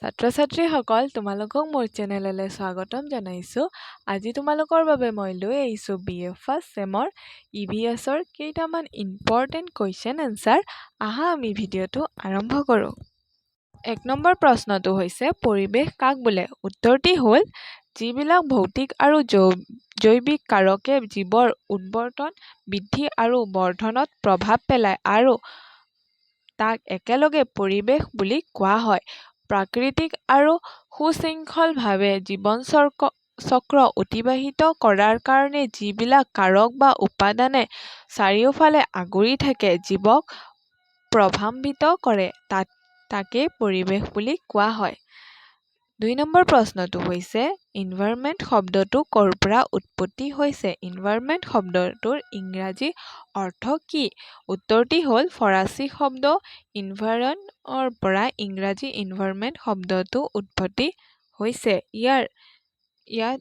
ছাত্ৰ-ছাত্ৰীসকল তোমালোকক মোৰ চেনেললৈ স্বাগতম জনাইছোঁ। আজি তোমালোকৰ বাবে মই লৈ আহিছোঁ BA ফাৰ্ষ্ট চেমৰ EVSৰ কেইটামান ইম্পৰ্টেণ্ট কুৱেশ্যন এনচাৰ। আহা আমি ভিডিঅ'টো আৰম্ভ কৰোঁ। 1 নম্বৰ প্ৰশ্নটো হৈছে পৰিৱেশ কাক বোলে? উত্তৰটি হ'ল যিবিলাক ভৌতিক আৰু জৈৱিক কাৰকে জীৱৰ উৎবৰ্তন, বৃদ্ধি আৰু বৰ্ধনত প্ৰভাৱ পেলায় আৰু তাক একেলগে পৰিৱেশ বুলি কোৱা হয়। প্ৰাকৃতিক আৰু সুশৃংখলভাৱে জীৱন চক্ৰ অতিবাহিত কৰাৰ কাৰণে যিবিলাক কাৰক বা উপাদানে চাৰিওফালে আগুৰি থাকে জীৱক প্ৰভাৱান্বিত কৰে তাকেই পৰিৱেশ বুলি কোৱা হয়। 2 নম্বৰ প্ৰশ্নটো হৈছে ইনভাইৰনমেণ্ট শব্দটো ক'ৰ পৰা উৎপত্তি হৈছে? ইনভাইৰনমেণ্ট শব্দটোৰ ইংৰাজী অৰ্থ কি? উত্তৰটি হ'ল ফৰাচী শব্দ ইনভাইৰনৰ পৰা ইংৰাজী ইনভাইৰনমেণ্ট শব্দটো উৎপত্তি হৈছে। ইয়াত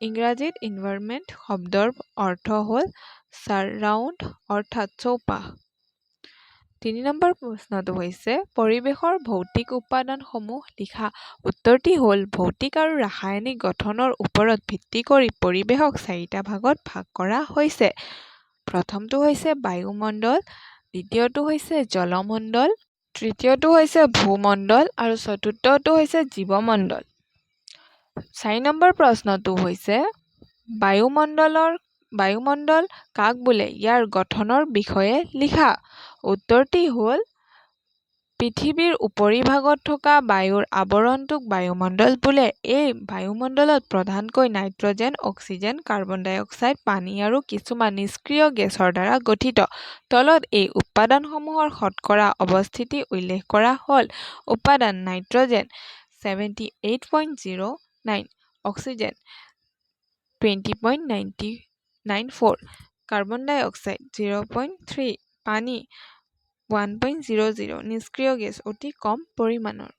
ইংৰাজীত ইনভাইৰনমেণ্ট শব্দৰ অৰ্থ হ'ল চাৰাউণ্ড অৰ্থাৎ চৌপাশ। 3 নম্বৰ প্ৰশ্নটো হৈছে পৰিৱেশৰ ভৌতিক উপাদানসমূহ লিখা। উত্তৰটি হ'ল ভৌতিক আৰু ৰাসায়নিক গঠনৰ ওপৰত ভিত্তি কৰি পৰিৱেশক 4টা ভাগত ভাগ কৰা হৈছে। প্ৰথমটো হৈছে বায়ুমণ্ডল, দ্বিতীয়টো হৈছে জলমণ্ডল, তৃতীয়টো হৈছে ভূমণ্ডল আৰু চতুৰ্থটো হৈছে জীৱমণ্ডল। 4 নম্বৰ প্ৰশ্নটো হৈছে বায়ুমণ্ডল কাক বোলে? ইয়াৰ গঠনৰ বিষয়ে লিখা। উত্তৰটি হ'ল পৃথিৱীৰ উপৰিভাগত থকা বায়ুৰ আৱৰণটোক বায়ুমণ্ডল বোলে। এই বায়ুমণ্ডলত প্ৰধানকৈ নাইট্ৰজেন, অক্সিজেন, কাৰ্বন ডাই অক্সাইড, পানী আৰু কিছুমান নিষ্ক্ৰিয় গেছৰ দ্বাৰা গঠিত। তলত এই উপাদানসমূহৰ শতকৰা অৱস্থিতি উল্লেখ কৰা হ'ল। উপাদান নাইট্ৰজেন 78.09, অক্সিজেন 20.94, কাৰ্বন ডাই অক্সাইড 0.3, পানী 1.00, নিষ্ক্ৰিয় গেছ অতি কম পৰিমাণৰ।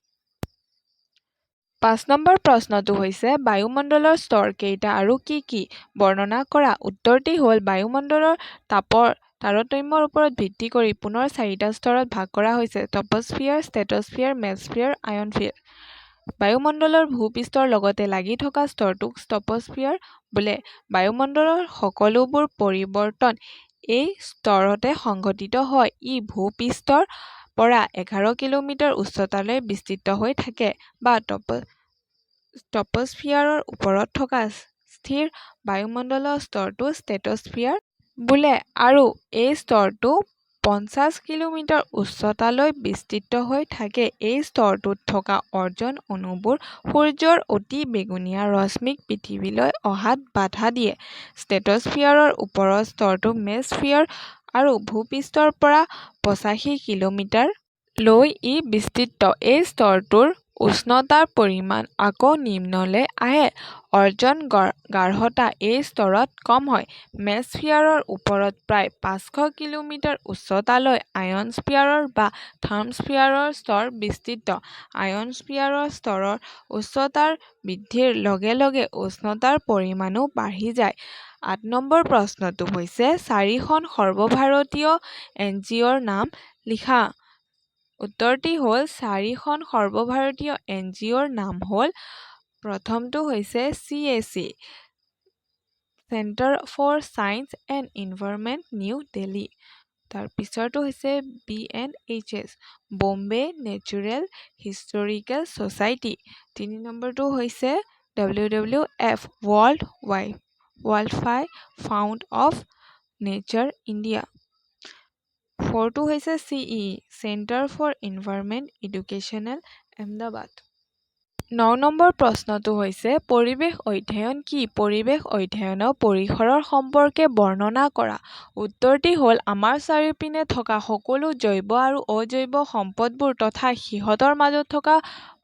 5 নম্বৰ প্ৰশ্নটো হৈছে বায়ুমণ্ডলৰ স্তৰ কেইটা আৰু কি কি? বৰ্ণনা কৰা। উত্তৰটি হ'ল বায়ুমণ্ডলৰ তাপৰ তাৰতম্যৰ ওপৰত ভিত্তি কৰি পুনৰ 4টা স্তৰত ভাগ কৰা হৈছে। ট্ৰপোস্ফিয়াৰ, ষ্ট্ৰেটোস্ফিয়াৰ, মেছস্ফিয়াৰ, আয়নস্ফিয়াৰ। বায়ুমণ্ডলৰ ভূপৃষ্ঠৰ লগতে লাগি থকা স্তৰটোক ট্ৰপোস্ফিয়াৰ বোলে। বায়ুমণ্ডলৰ সকলোবোৰ পৰিৱৰ্তন এই স্তৰতে সংঘটিত হয়। ই ভূপৃষ্ঠৰ পৰা 11 কিলোমিটাৰ উচ্চতালৈ বিস্তৃত হৈ থাকে বা ট্ৰপোস্ফিয়াৰৰ ওপৰত থকা স্থিৰ বায়ুমণ্ডলৰ স্তৰটো ষ্ট্ৰেটোস্ফিয়াৰ বোলে আৰু এই স্তৰটো 50 কিলোমিটাৰ উচ্চতালৈ বিস্তৃত হৈ থাকে। এই স্তৰটোত থকা অ'জন অণুবোৰ সূৰ্যৰ অতি বেঙুনীয়া ৰশ্মিক পৃথিৱীলৈ অহাত বাধা দিয়ে। ষ্ট্ৰেটোস্ফিয়াৰৰ ওপৰৰ স্তৰটো মেছস্ফিয়াৰ আৰু ভূপৃষ্ঠৰ পৰা 85 কিলোমিটাৰ লৈ ই বিস্তৃত। এই স্তৰটোৰ উষ্ণতাৰ পৰিমাণ আকৌ নিম্নলৈ আহে। অ'জন গাঢ়তা এই স্তৰত কম হয়। মেছস্ফিয়াৰৰ ওপৰত প্ৰায় 500 কিলোমিটাৰ উচ্চতালৈ আয়নস্ফিয়াৰ বা থাৰ্মস্ফিয়াৰৰ স্তৰ বিস্তৃত। আয়নস্ফিয়াৰৰ স্তৰৰ উচ্চতাৰ বৃদ্ধিৰ লগে লগে উষ্ণতাৰ পৰিমাণো বাঢ়ি যায়। 8 নম্বৰ প্ৰশ্নটো হৈছে 4খন সৰ্বভাৰতীয় NGOৰ নাম লিখা। উত্তৰটি হ'ল 4খন সৰ্বভাৰতীয় NGOৰ নাম হ'ল প্ৰথমটো হৈছে CAC centre for science and environment New Delhi. তাৰ পিছৰটো হৈছে BNHS Bombay natural historical society. 3 নম্বৰটো হৈছে WWF world wildlife fund of nature India. 4টো হৈছে CEE centre for environment education Ahmedabad. 9 number প্ৰশ্নটো হৈছে পৰিৱেশ অধ্যয়ন কি? পৰিৱেশ অধ্যয়নৰ পৰিসৰৰ সম্পৰ্কে বৰ্ণনা কৰা। উত্তৰটি হ'ল আমাৰ চাৰিওপিনে থকা সকলো জৈৱ আৰু অজৈব সম্পদবোৰ তথা সিহঁতৰ মাজত থকা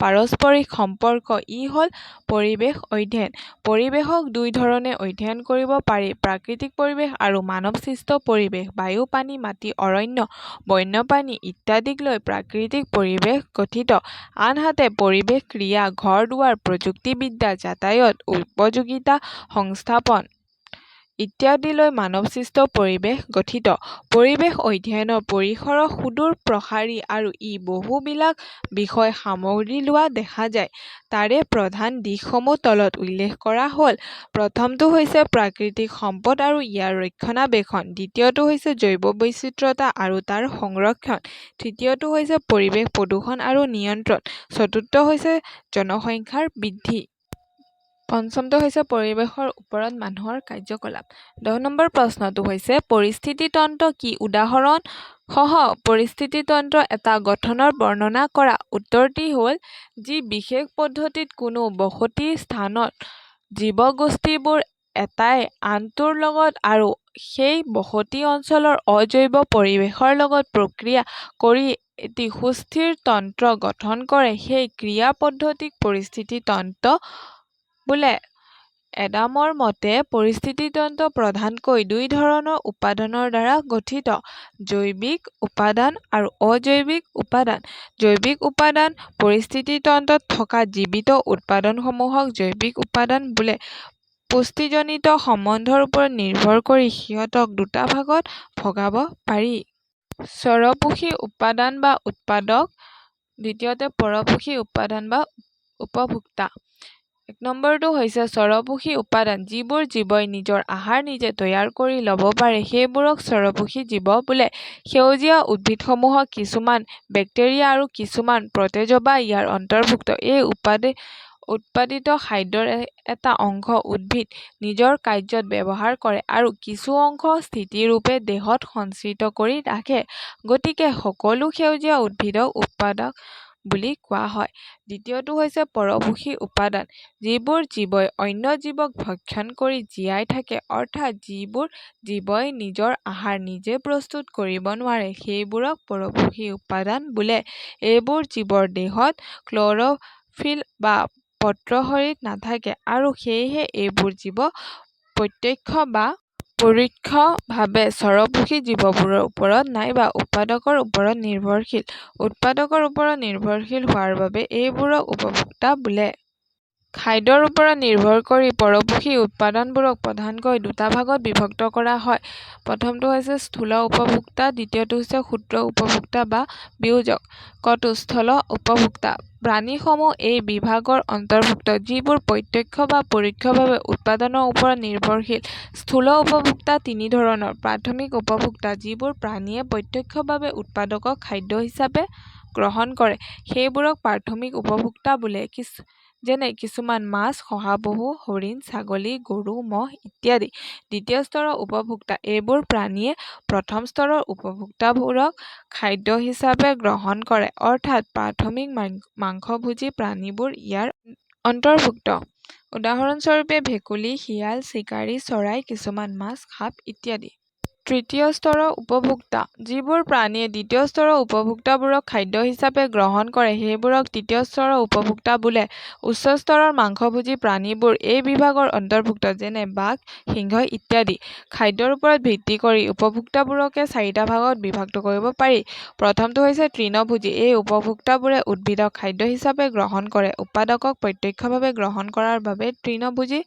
পাৰস্পৰিক সম্পৰ্ক ই হ'ল পৰিৱেশ অধ্যয়ন। পৰিৱেশক 2 ধৰণে অধ্যয়ন কৰিব পাৰি প্ৰাকৃতিক পৰিৱেশ আৰু মানৱসৃষ্ট পৰিৱেশ। বায়ু, পানী, মাটি, অৰণ্য, বন্যপ্ৰাণী ইত্যাদিক লৈ প্ৰাকৃতিক পৰিৱেশ গঠিত। আনহাতে পৰিৱেশ ক্ৰিয়া, ঘৰ-দুৱাৰ, প্ৰযুক্তিবিদ্যা, যাতায়ত, উপযোগিতা, সংস্থাপন ইত্যাদিলৈ মানৱসৃষ্ট পৰিৱেশ গঠিত। পৰিৱেশ অধ্যয়নৰ পৰিসৰ সুদূৰ প্ৰসাৰী আৰু ই বহুবিলাক বিষয় সামৰি লোৱা দেখা যায়। তাৰে প্ৰধান দিশসমূহ তলত উল্লেখ কৰা হ'ল। প্ৰথমটো হৈছে প্ৰাকৃতিক সম্পদ আৰু ইয়াৰ ৰক্ষণাবেক্ষণ, দ্বিতীয়টো হৈছে জৈৱ বৈচিত্ৰ্যতা আৰু তাৰ সংৰক্ষণ, তৃতীয়টো হৈছে পৰিৱেশ প্ৰদূষণ আৰু নিয়ন্ত্ৰণ, চতুৰ্থ হৈছে জনসংখ্যাৰ বৃদ্ধি, পঞ্চমটো হৈছে পৰিৱেশৰ ওপৰত মানুহৰ কাৰ্যকলাপ। ১০ নম্বৰ প্ৰশ্নটো হৈছে পৰিস্থিতিতন্ত্ৰ কি? উদাহৰণ সহ পৰিস্থিতিতন্ত্ৰ এটা গঠনৰ বৰ্ণনা কৰা। উত্তৰটি হ'ল যি বিশেষ পদ্ধতিত কোনো বসতি স্থানত জীৱগোষ্ঠীবোৰ এটাই আনটোৰ লগত আৰু সেই বসতি অঞ্চলৰ অজৈব পৰিৱেশৰ লগত প্ৰক্ৰিয়া কৰি এটি সুস্থিৰ তন্ত্ৰ গঠন কৰে, সেই ক্ৰিয়া পদ্ধতিক পৰিস্থিতিতন্ত্ৰ বোলে। এডামৰ মতে পৰিস্থিতিতন্ত্ৰ প্ৰধানকৈ দুই ধৰণৰ উপাদানৰ দ্বাৰা গঠিত, জৈৱিক উপাদান আৰু অজৈৱিক উপাদান। জৈৱিক উপাদান পৰিস্থিতিতন্ত্ৰত থকা জীৱিত উপাদানসমূহক জৈৱিক উপাদান বোলে। পুষ্টিজনিত সম্বন্ধৰ ওপৰত নিৰ্ভৰ কৰি সিহঁতক দুটা ভাগত ভগাব পাৰি। স্বৰপোষী উপাদান বা উৎপাদক, দ্বিতীয়তে পৰপোষী উপাদান বা উপভোক্তা। ১ নম্বৰটো হৈছে স্বৰপোষী উপাদান। যিবোৰ জীৱই নিজৰ আহাৰ নিজে তৈয়াৰ কৰি ল'ব পাৰে সেইবোৰক স্বৰপোষী জীৱ বোলে। সেউজীয়া উদ্ভিদসমূহক কিছুমান বেক্টেৰিয়া আৰু কিছুমান প্ৰটোজোৱা ইয়াৰ অন্তৰ্ভুক্ত। এই উৎপাদিত খাদ্যৰ এটা অংশ উদ্ভিদ নিজৰ কাৰ্যত ব্যৱহাৰ কৰে আৰু কিছু অংশ স্থিতিৰূপে দেহত সঞ্চিত কৰি ৰাখে। গতিকে সকলো সেউজীয়া উদ্ভিদক উৎপাদক বুলি কোৱা হয়। দ্বিতীয়টো হৈছে পৰপোষী উপাদান। যিবোৰ জীৱই অন্য জীৱক ভক্ষণ কৰি জীয়াই থাকে, অৰ্থাৎ যিবোৰ জীৱই নিজৰ আহাৰ নিজে প্ৰস্তুত কৰিব নোৱাৰে সেইবোৰক পৰপোষী উপাদান বোলে। এইবোৰ জীৱৰ দেহত ক্লৰ'ফিল বা পত্ৰশৰীৰ নাথাকে আৰু সেয়েহে এইবোৰ জীৱ প্ৰত্যক্ষ বা পৰোক্ষভাৱে স্বৰপোষী জীৱবোৰৰ ওপৰত নাইবা উৎপাদকৰ ওপৰত নিৰ্ভৰশীল। উৎপাদকৰ ওপৰত নিৰ্ভৰশীল হোৱাৰ বাবে এইবোৰক উপভোক্তা বোলে। খাদ্যৰ ওপৰত নিৰ্ভৰ কৰি পৰপোষী উপাদানবোৰক প্ৰধানকৈ দুটা ভাগত বিভক্ত কৰা হয়। প্ৰথমটো হৈছে স্থূল উপভোক্তা, দ্বিতীয়টো হৈছে ক্ষুদ্ৰ উপভোক্তা বা বিয়োজক। কটো স্থূল উপভোক্তা প্ৰাণীসমূহ এই বিভাগৰ অন্তৰ্ভুক্ত যিবোৰ প্ৰত্যক্ষ বা পৰোক্ষভাৱে উৎপাদনৰ ওপৰত নিৰ্ভৰশীল। স্থূল উপভোক্তা তিনি ধৰণৰ। প্ৰাথমিক উপভোক্তা যিবোৰ প্ৰাণীয়ে প্ৰত্যক্ষভাৱে উৎপাদকক খাদ্য হিচাপে গ্ৰহণ কৰে সেইবোৰক প্ৰাথমিক উপভোক্তা বোলে, যেনে কিছুমান মাছ, শহাপহু, হৰিণ, ছাগলী, গৰু, মহ ইত্যাদি। দ্বিতীয় স্তৰৰ উপভোক্তা এইবোৰ প্ৰাণীয়ে প্ৰথম স্তৰৰ উপভোক্তাবোৰক খাদ্য হিচাপে গ্ৰহণ কৰে, অৰ্থাৎ প্ৰাথমিক মাংসভোজী প্ৰাণীবোৰ ইয়াৰ অন্তৰ্ভুক্ত। উদাহৰণস্বৰূপে ভেকুলী, শিয়াল, চিকাৰী চৰাই, কিছুমান মাছ, সাপ ইত্যাদি। তৃতীয় স্তৰৰ উপভোক্তা যিবোৰ প্ৰাণীয়ে দ্বিতীয় স্তৰৰ উপভোক্তাবোৰক খাদ্য হিচাপে গ্ৰহণ কৰে সেইবোৰক তৃতীয় স্তৰৰ উপভোক্তা বোলে। উচ্চ স্তৰৰ মাংসভোজী প্ৰাণীবোৰ এই বিভাগৰ অন্তৰ্ভুক্ত, যেনে বাঘ, সিংহ ইত্যাদি। খাদ্যৰ ওপৰত ভিত্তি কৰি উপভোক্তাবোৰকে চাৰিটা ভাগত বিভক্ত কৰিব পাৰি। প্ৰথমটো হৈছে তৃণভোজী। এই উপভোক্তাবোৰে উদ্ভিদক খাদ্য হিচাপে গ্ৰহণ কৰে। উৎপাদকক প্ৰত্যক্ষভাৱে গ্ৰহণ কৰাৰ বাবে তৃণভোজী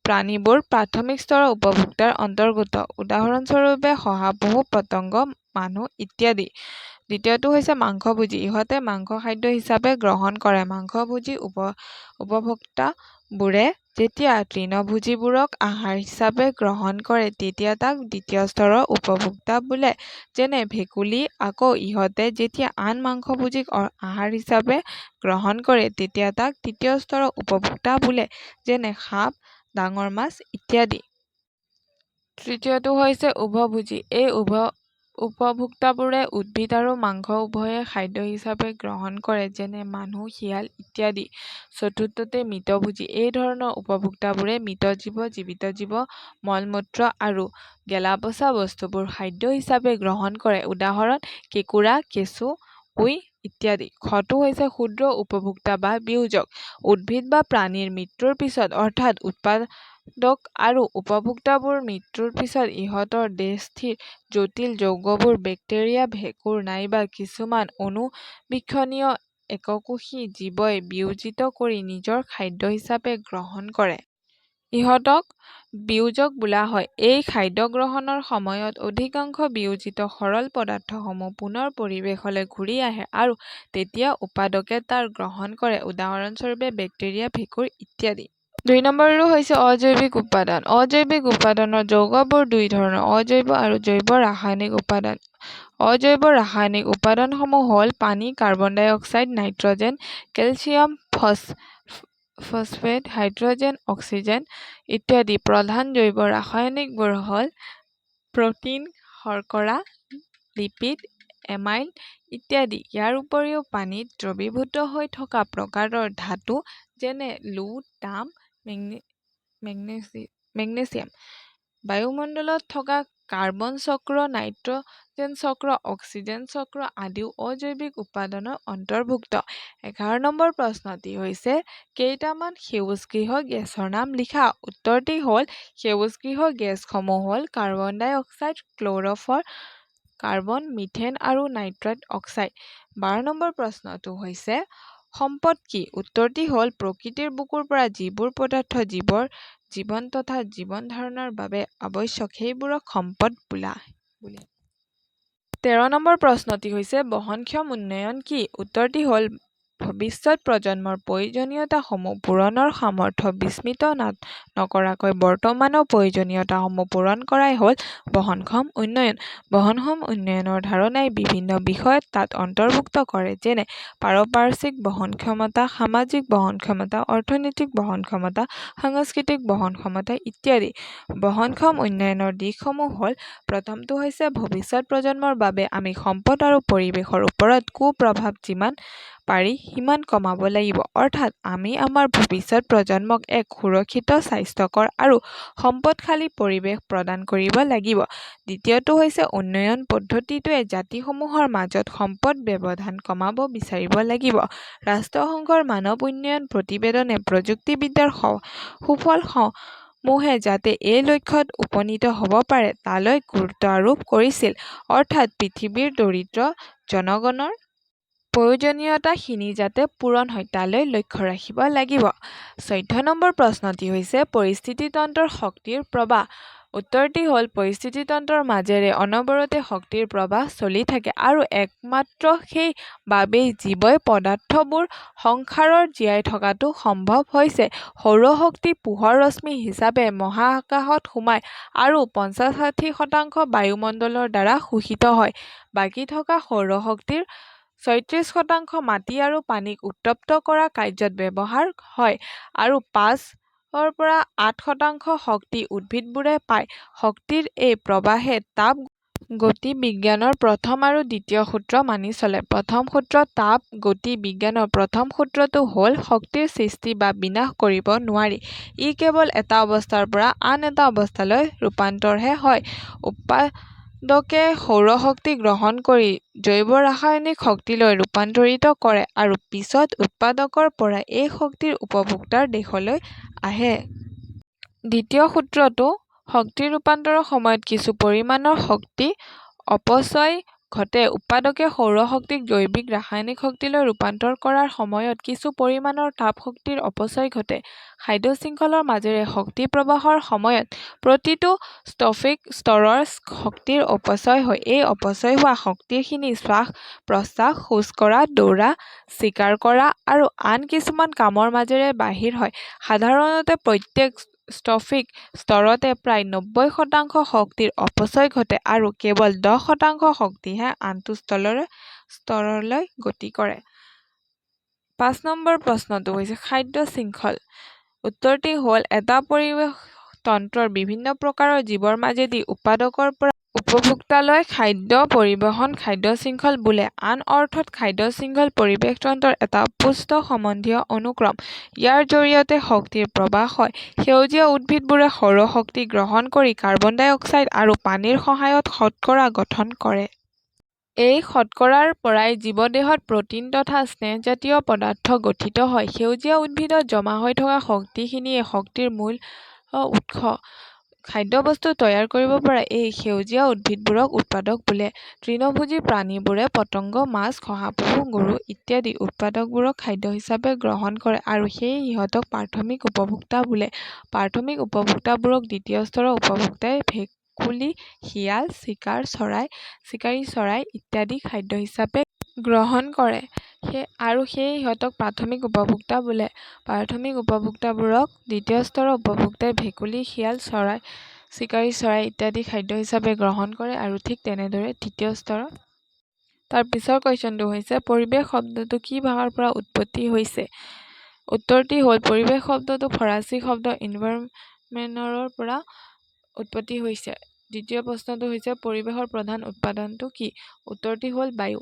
প্ৰাণীবোৰ প্ৰাথমিক স্তৰৰ উপভোক্তাৰ অন্তৰ্গত। উদাহৰণস্বৰূপে শহাপহু, পতংগ, মানুহ ইত্যাদি। দ্বিতীয়টো হৈছে মাংসভোজী। ইহঁতে মাংস খাদ্য হিচাপে গ্ৰহণ কৰে। মাংসভোজী উপভোক্তাবোৰে যেতিয়া তৃণভোজীবোৰক আহাৰ হিচাপে গ্ৰহণ কৰে তেতিয়া তাক দ্বিতীয় স্তৰৰ উপভোক্তা বোলে, যেনে ভেকুলী। আকৌ ইহঁতে যেতিয়া আন মাংসভোজীক আহাৰ হিচাপে গ্ৰহণ কৰে তেতিয়া তাক তৃতীয় স্তৰৰ উপভোক্তা বোলে, যেনে সাপ, ডাঙৰ মাছ ইত্যাদি। তৃতীয়টো হৈছে উভভোজী। এই উপভোক্তাবোৰে উদ্ভিদ আৰু মাংস উভয়ে খাদ্য হিচাপে গ্ৰহণ কৰে, যেনে মানুহ, শিয়াল ইত্যাদি। চতুৰ্থতে মৃতভোজী। এই ধৰণৰ উপভোক্তাবোৰে মৃত জীৱ, জীৱিত জীৱ, মল-মূত্ৰ আৰু গেলা-পচা বস্তুবোৰ খাদ্য হিচাপে গ্ৰহণ কৰে। উদাহৰণ কেঁকোৰা, কেঁচু, উই ইত্যাদি। খটো হৈছে ক্ষুদ্ৰ উপভোক্তা বা বিয়োজক। উদ্ভিদ বা প্ৰাণীৰ মৃত্যুৰ পিছত, অৰ্থাৎ উৎপাদক আৰু উপভোক্তাবোৰ মৃত্যুৰ পিছত ইহঁতৰ দেহস্থিৰ জটিল যৌগবোৰ বেক্টেৰিয়া, ভেঁকুৰ নাইবা কিছুমান অণুবীক্ষণীয় এককোষী জীৱই বিয়োজিত কৰি নিজৰ খাদ্য হিচাপে গ্ৰহণ কৰে। ইহঁতক বিয়োজক বোলা হয়। এই খাদ্য গ্ৰহণৰ সময়ত অধিকাংশ বিয়োজিত সৰল পদাৰ্থসমূহ পুনৰ পৰিৱেশলৈ ঘূৰি আহে আৰু তেতিয়া উৎপাদকে তাৰ গ্ৰহণ কৰে, উদাহৰণস্বৰূপে বেক্টেৰিয়া, ভেঁকুৰ ইত্যাদি। ২ নম্বৰটো হৈছে অজৈৱিক উপাদান। অজৈৱিক উপাদানৰ যৌগবোৰ দুই ধৰণৰ, অজৈব আৰু জৈৱ ৰাসায়নিক উপাদান। অজৈব ৰাসায়নিক উপাদানসমূহ হ'ল পানী, carbon dioxide, nitrogen, calcium, phosphate, hydrogen, oxygen ইত্যাদি। প্ৰধান জৈৱ ৰাসায়নিকবোৰ হ'ল প্ৰ'টিন, শৰ্কৰা, লিপিড, এমাইল ইত্যাদি। ইয়াৰ উপৰিও পানীত দ্ৰৱীভূত হৈ থকা প্ৰকাৰৰ ধাতু যেনে লো, তাম, মেগনেছিয়াম, বায়ুমণ্ডলত থকা কাৰ্বন চক্ৰ, নাইট্ৰজেন চক্ৰ, অক্সিজেন চক্ৰ আদিও অজৈৱিক উপাদানৰ অন্তৰ্ভুক্ত। ১১ নম্বৰ প্ৰশ্নটি হৈছে কেইটামান সেউজগৃহ গেছৰ নাম লিখা। উত্তৰটি হ'ল সেউজগৃহ গেছসমূহ হ'ল কাৰ্বন ডাই অক্সাইড, ক্ল'ৰ'ফ্লৰ কাৰ্বন, মিথেন আৰু নাইট্ৰাছ অক্সাইড। ১২ নম্বৰ প্ৰশ্নটো হৈছে সম্পদ কি? উত্তৰটি হ'ল প্ৰকৃতিৰ বুকুৰ পৰা যিবোৰ পদাৰ্থ জীৱন তথা জীৱন ধাৰণৰ বাবে আৱশ্যক সেইবোৰক সম্পদ বোলা। ১৩ নম্বৰ প্ৰশ্নটি হৈছে বহনক্ষম উন্নয়ন কি? উত্তৰটি হ'ল ভৱিষ্যত প্ৰজন্মৰ প্ৰয়োজনীয়তাসমূহ পূৰণৰ সামৰ্থ্য বিস্মৃত নকৰাকৈ বৰ্তমানৰ প্ৰয়োজনীয়তাসমূহ পূৰণ কৰাই হ'ল বহনক্ষম উন্নয়ন। বহনক্ষম উন্নয়নৰ ধাৰণাই বিভিন্ন বিষয় তাত অন্তৰ্ভুক্ত কৰে, যেনে পাৰিপাৰ্শ্বিক বহনক্ষমতা, সামাজিক বহনক্ষমতা, অৰ্থনৈতিক বহনক্ষমতা, সাংস্কৃতিক বহনক্ষমতা ইত্যাদি। বহনক্ষম উন্নয়নৰ দিশসমূহ হ'ল প্ৰথমটো হৈছে ভৱিষ্যত প্ৰজন্মৰ বাবে আমি সম্পদ আৰু পৰিৱেশৰ ওপৰত কুপ্ৰভাৱ যিমান পাৰি সিমান কমাব লাগিব, অৰ্থাৎ আমি আমাৰ ভৱিষ্যত প্ৰজন্মক এক সুৰক্ষিত, স্বাস্থ্যকৰ আৰু সম্পদশালী পৰিৱেশ প্ৰদান কৰিব লাগিব। দ্বিতীয়টো হৈছে উন্নয়ন পদ্ধতিটোৱে জাতিসমূহৰ মাজত সম্পদ ব্যৱধান কমাব বিচাৰিব লাগিব। ৰাষ্ট্ৰসংঘৰ মানৱ উন্নয়ন প্ৰতিবেদনে প্ৰযুক্তিবিদ্যাৰ সুফলসমূহে যাতে এই লক্ষ্যত উপনীত হ'ব পাৰে তালৈ গুৰুত্ব আৰোপ কৰিছিল, অৰ্থাৎ পৃথিৱীৰ দৰিদ্ৰ জনগণৰ প্ৰয়োজনীয়তাখিনি যাতে পূৰণ হয় তালৈ লক্ষ্য ৰাখিব লাগিব। ১৪ নম্বৰ প্ৰশ্নটি হৈছে পৰিস্থিতিতন্ত্ৰৰ শক্তিৰ প্ৰবাহ। উত্তৰটি হ'ল পৰিস্থিতিতন্ত্ৰৰ মাজেৰে অনবৰতে শক্তিৰ প্ৰবাহ চলি থাকে আৰু একমাত্ৰ সেই বাবেই জীৱই পদাৰ্থবোৰ সংসাৰৰ জীয়াই থকাটো সম্ভৱ হৈছে। সৌৰশক্তি পোহৰ ৰশ্মি হিচাপে মহাকাশত সোমায় আৰু ৫০-৬০% বায়ুমণ্ডলৰ দ্বাৰা শোষিত হয়। বাকী থকা সৌৰশক্তিৰ ৩৬% মাটি আৰু পানীক উত্তপ্ত কৰা কাৰ্যত ব্যৱহাৰ হয় আৰু ৫-৮% শক্তি উদ্ভিদবোৰে পায়। শক্তিৰ এই প্ৰবাহে তাপ গতি বিজ্ঞানৰ প্ৰথম আৰু দ্বিতীয় সূত্ৰ মানি চলে। প্ৰথম সূত্ৰ তাপ গতি বিজ্ঞানৰ প্ৰথম সূত্ৰটো হ'ল শক্তিৰ সৃষ্টি বা বিনাশ কৰিব নোৱাৰি, ই কেৱল এটা অৱস্থাৰ পৰা আন এটা অৱস্থালৈ ৰূপান্তৰহে হয়। উৎপাদকে সৌৰশক্তি গ্ৰহণ কৰি জৈৱ ৰাসায়নিক শক্তিলৈ ৰূপান্তৰিত কৰে আৰু পিছত উৎপাদকৰ পৰা এই শক্তিৰ উপভোক্তাৰ দেশলৈ আহে। দ্বিতীয় সূত্ৰটো শক্তি ৰূপান্তৰৰ সময়ত কিছু পৰিমাণৰ শক্তি অপচয় ঘটে। উৎপাদকে সৌৰশক্তিক জৈৱিক ৰাসায়নিক শক্তিলৈ ৰূপান্তৰ কৰাৰ সময়ত কিছু পৰিমাণৰ তাপ শক্তিৰ অপচয় ঘটে। খাদ্য শৃংখলৰ মাজেৰে শক্তি প্ৰবাহৰ সময়ত প্ৰতিটো ষ্ট্ৰফিক স্তৰৰ শক্তিৰ অপচয় হয়। এই অপচয় হোৱা শক্তিখিনি শ্বাস-প্ৰশ্বাস, শৌচ কৰা, দৌৰা, চিকাৰ কৰা আৰু আন কিছুমান কামৰ মাজেৰে বাহিৰ হয়। সাধাৰণতে প্ৰত্যেক ষ্ট্ৰফিক স্তৰতে প্ৰায় ৯০% শক্তিৰ অপচয় ঘটে আৰু কেৱল ১০% শক্তিহে আনটো স্তৰলৈ গতি কৰে। ৫ নম্বৰ প্ৰশ্নটো হৈছে খাদ্য শৃংখল। উত্তৰটি হ'ল এটা পৰিৱেশ তন্ত্ৰৰ বিভিন্ন প্ৰকাৰৰ জীৱৰ মাজেদি উৎপাদকৰ পৰা উপভোক্তালৈ খাদ্য পৰিবহণ খাদ্য শৃংখল বোলে। আন অৰ্থত খাদ্য শৃংখল পৰিৱেশ তন্ত্ৰৰ এটা পুষ্ট সম্বন্ধীয় অনুক্ৰম। ইয়াৰ জৰিয়তে শক্তিৰ প্ৰবাহ হয়। সেউজীয়া উদ্ভিদবোৰে সৌৰশক্তি গ্ৰহণ কৰি কাৰ্বন ডাই অক্সাইড আৰু পানীৰ সহায়ত শৰ্কৰা গঠন কৰে। এই শৰ্কৰাৰ পৰাই জীৱদেহত প্ৰ'টিন তথা স্নেহজাতীয় পদাৰ্থ গঠিত হয়। সেউজীয়া উদ্ভিদত জমা হৈ থকা শক্তিখিনিয়েই শক্তিৰ মূল উৎস। খাদ্যবস্তু তৈয়াৰ কৰিব পৰা এই সেউজীয়া উদ্ভিদবোৰক উৎপাদক বোলে। তৃণভোজী প্ৰাণীবোৰে পতংগ, মাছ, শহাপহু, গৰু ইত্যাদি উৎপাদকবোৰক খাদ্য হিচাপে গ্ৰহণ কৰে আৰু সেয়ে সিহঁতক প্ৰাথমিক উপভোক্তা বোলে। প্ৰাথমিক উপভোক্তাবোৰক দ্বিতীয় স্তৰৰ উপভোক্তাই ভেকুলী, শিয়াল, চিকাৰী চৰাই ইত্যাদি খাদ্য হিচাপে গ্ৰহণ কৰে আৰু সেয়ে সিহঁতক প্ৰাথমিক উপভোক্তা বোলে। প্ৰাথমিক উপভোক্তাবোৰক দ্বিতীয় স্তৰৰ উপভোক্তাই ভেকুলী, শিয়াল, চিকাৰী চৰাই ইত্যাদি খাদ্য হিচাপে গ্ৰহণ কৰে আৰু ঠিক তেনেদৰে তৃতীয় স্তৰৰ। তাৰ পিছৰ কুৱেশ্যনটো হৈছে পৰিৱেশ শব্দটো কি ভাষাৰ পৰা উৎপত্তি হৈছে? উত্তৰটি হ'ল পৰিৱেশ শব্দটো ফৰাচী শব্দ ইনভাইৰনমেণ্টৰ পৰা উৎপত্তি হৈছে। দ্বিতীয় প্ৰশ্নটো হৈছে পৰিৱেশৰ প্ৰধান উপাদানটো কি? উত্তৰটি হ'ল বায়ু।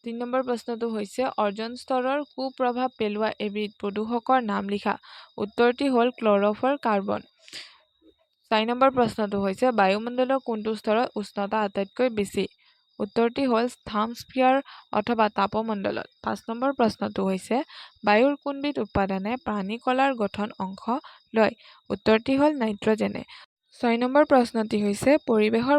৩ নম্বৰ প্ৰশ্নটো হৈছে অজন স্তৰৰ কুপ্ৰভাৱ পেলোৱা এবিধ প্ৰদূষকৰ নাম লিখা। উত্তৰটি হ'ল ক্লৰ'ফ্ল'ৰ কাৰ্বন। ৪ নম্বৰ প্ৰশ্নটো হৈছে বায়ুমণ্ডলৰ কোনটো স্তৰত উষ্ণতা আটাইতকৈ বেছি? উত্তৰটি হ'ল থাৰ্মস্ফিয়াৰ অথবা তাপমণ্ডলত। ৫ নম্বৰ প্ৰশ্নটো হৈছে বায়ুৰ কোনবিধ উপাদানে প্ৰাণী কলাৰ গঠন অংশ লয়? উত্তৰটি হ'ল নাইট্ৰজেনে। ৬ নম্বৰ প্ৰশ্নটি হৈছে পৰিৱেশৰ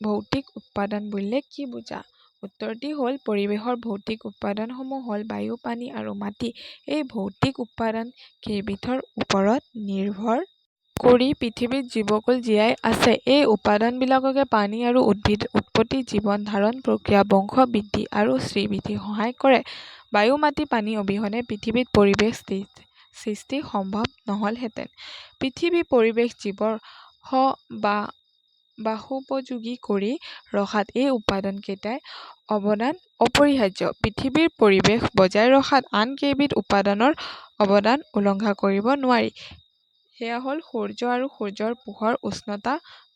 ভৌতিক উপাদান বুলিলে কি বুজা? উত্তৰটি হ'ল পৰিৱেশৰ ভৌতিক উপাদানসমূহ হ'ল বায়ু, পানী আৰু মাটি। এই ভৌতিক উপাদান কেইবিধৰ ওপৰত নিৰ্ভৰ কৰি পৃথিৱীত জীৱকুল জীয়াই আছে। এই উপাদানবিলাককে পানী আৰু উদ্ভিদ উৎপত্তি, জীৱন ধাৰণ প্ৰক্ৰিয়া, বংশ বৃদ্ধি আৰু শ্ৰীবৃদ্ধিত সহায় কৰে। বায়ু, মাটি, পানী অবিহনে পৃথিৱীত পৰিৱেশ সৃষ্টি সম্ভৱ নহ'লহেঁতেন। পৃথিৱী পৰিৱেশ জীৱৰ বাসোপযোগী কৰি ৰখাত এই উপাদানকেইটাৰ অৱদান অপৰিহাৰ্য। পৃথিৱীৰ পৰিৱেশ বজাই ৰখাত আন কেইবিধ উপাদানৰ অৱদান উলংঘা কৰিব নোৱাৰি। সেয়া হ'ল সূৰ্য আৰু সূৰ্যৰ পোহৰ, উষ্ণতা,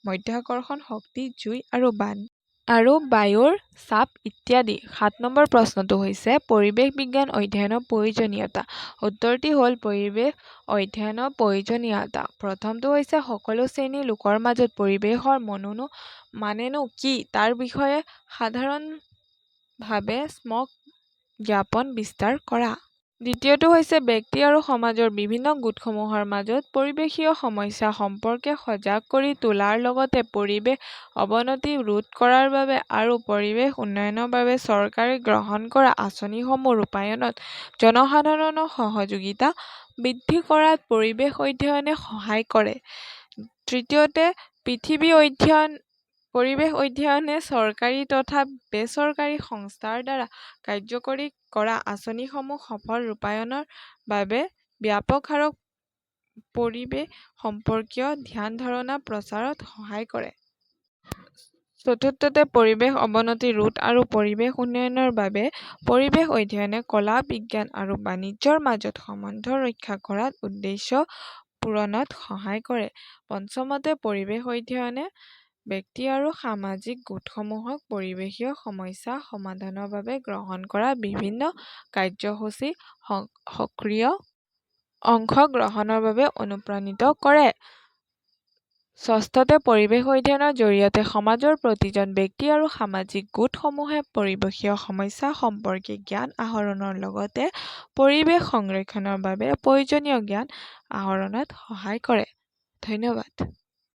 মাধ্যাকৰ্ষণ শক্তি, জুই আৰু বায়ুৰ চাপ ইত্যাদি। ৭ নম্বৰ প্ৰশ্নটো হৈছে পৰিৱেশ বিজ্ঞান অধ্যয়নৰ প্ৰয়োজনীয়তা। উত্তৰটি হ'ল পৰিৱেশ অধ্যয়নৰ প্ৰয়োজনীয়তা। প্ৰথমটো হৈছে সকলো শ্ৰেণীৰ লোকৰ মাজত পৰিৱেশৰ মানেনো কি তাৰ বিষয়ে সাধাৰণভাৱে স্পষ্ট জ্ঞান বিস্তাৰ কৰা। দ্বিতীয়টো হৈছে ব্যক্তি আৰু সমাজৰ বিভিন্ন গোটসমূহৰ মাজত পৰিৱেশীয় সমস্যা সম্পৰ্কে সজাগ কৰি তোলাৰ লগতে পৰিৱেশ অৱনতি ৰোধ কৰাৰ বাবে আৰু পৰিৱেশ উন্নয়নৰ বাবে চৰকাৰে গ্ৰহণ কৰা আঁচনিসমূহ ৰূপায়ণত জনসাধাৰণৰ সহযোগিতা বৃদ্ধি কৰাত পৰিৱেশ অধ্যয়নে সহায় কৰে। তৃতীয়তে পৰিৱেশ অধ্যয়নে চৰকাৰী তথা বেচৰকাৰী সংস্থাৰ দ্বাৰা কাৰ্যকৰী কৰা আঁচনিসমূহ সফল ৰূপায়ণৰ বাবে ব্যাপক হাৰত পৰিৱেশ সম্পৰ্কীয় ধ্যান-ধাৰণা প্ৰচাৰত সহায় কৰে। চতুৰ্থতে পৰিৱেশ অৱনতি ৰোধ আৰু পৰিৱেশ উন্নয়নৰ বাবে পৰিৱেশ অধ্যয়নে কলা, বিজ্ঞান আৰু বাণিজ্যৰ মাজত সম্বন্ধ ৰক্ষা কৰাত উদ্দেশ্য পূৰণত সহায় কৰে। পঞ্চমতে পৰিৱেশ অধ্যয়নে ব্যক্তি আৰু সামাজিক গোটসমূহক পৰিৱেশীয় সমস্যা সমাধানৰ বাবে গ্ৰহণ কৰা বিভিন্ন কাৰ্যসূচীত সক্ৰিয় অংশগ্ৰহণৰ বাবে অনুপ্ৰাণিত কৰে। ষষ্ঠতে পৰিৱেশ অধ্যয়নৰ জৰিয়তে সমাজৰ প্ৰতিজন ব্যক্তি আৰু সামাজিক গোটসমূহে পৰিৱেশীয় সমস্যা সম্পৰ্কে জ্ঞান আহৰণৰ লগতে পৰিৱেশ সংৰক্ষণৰ বাবে প্ৰয়োজনীয় জ্ঞান আহৰণত সহায় কৰে। ধন্যবাদ।